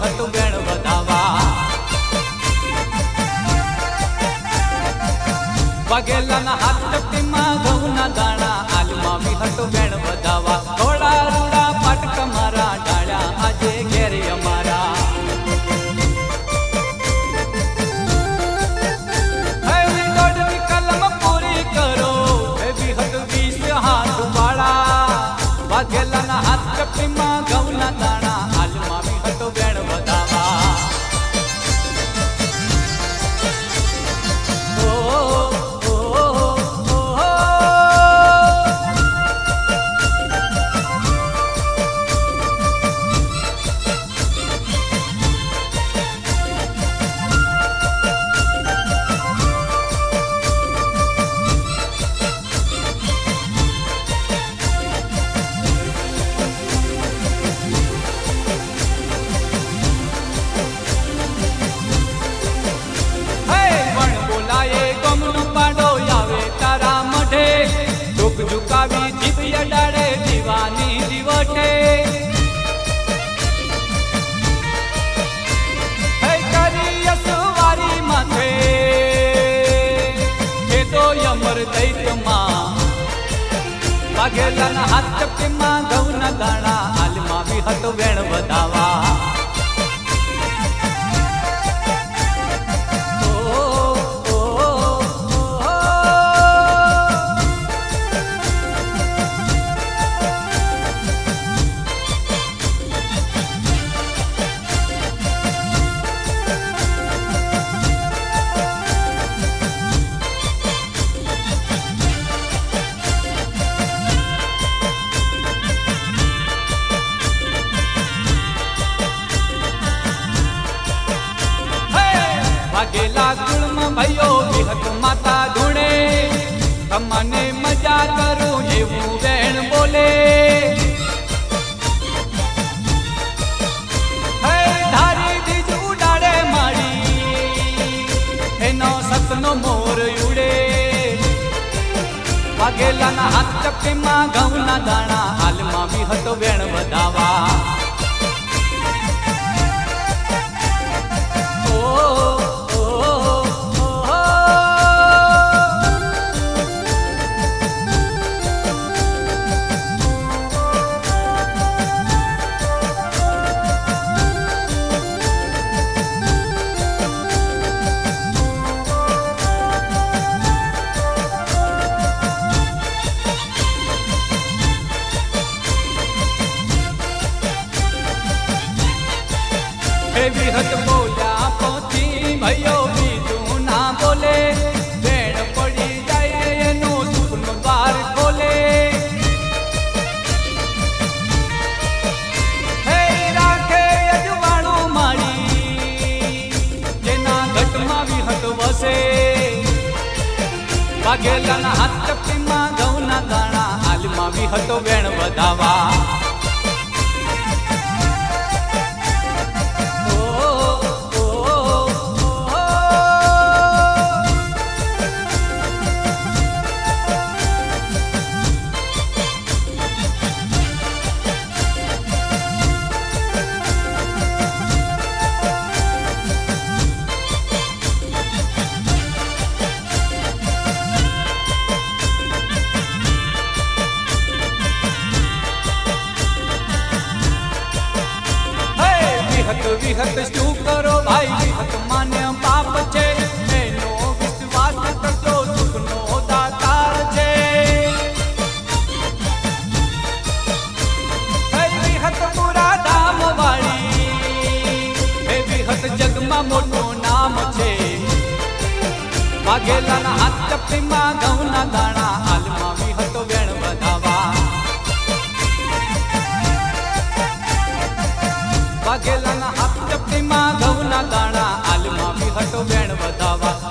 હતું વેણ વધાવા વાઘેલાના હાથ ચપટીમાં ઘઉંના દાણા આલમાં બી હતું વેણ વધાવા થોડા રૂડા પાટક મારા ડાળ્યા આજે ઘેર અમારા વાઘેલાના હાથ ચપટીમાં ઘઉંના દાણા હાલમાં બી હતો વેણ વધાવા ઝુકાવી જીભ અડાડે દીવાની દીવટે કરી અસવારી માથે એ તો અમર દૈત્યમાં વાઘેલાના હાથ ચપટીમાં ઘઉંના દાણા હાલમાં બી હતો વેણ વધાવા વાઘેલા ગુણમાં ભાઈઓ વિહત માતા ધૂણે તમને મજા કરું એવું વેણ બોલે ધારી બીજ ઉડાડે માડી એનો સતનો મોર ઉડે વાઘેલાના હાથ ચપટીમાં ઘઉંના દાણા હાલમાં બી હતો વેણ વધાવા વિહત બોલ્યા પોથી ભાઈઓ બીજું ના બોલે વેણ પડી જાય એનું સુખનું દ્વાર ખોલે હે રાખે અજવાળું માડી જેના ઘટમાં વિહત વસે વાઘેલાના હાથ ચપટીમાં ઘઉંના દાણા હાલમાં વિહતો વેણ વધાવા વિહત શું કરો ભાઈ વિહત માન્ય પાપ છે એનો વિશ્વાસ કરજો સુખનો દાતાર છે વિહત પુરા ધામ વાળી એ વિહત જગમાં મોટું નામ છે વાઘેલાના હાથ ચપટીમાં ઘઉંના દાણા હાલમાં વિહત વેણ વધાવા વાઘેલાના હાથ ચપટીમાં ઘઉંના દાણા હાલમાં બી હતો વેણ વધાવા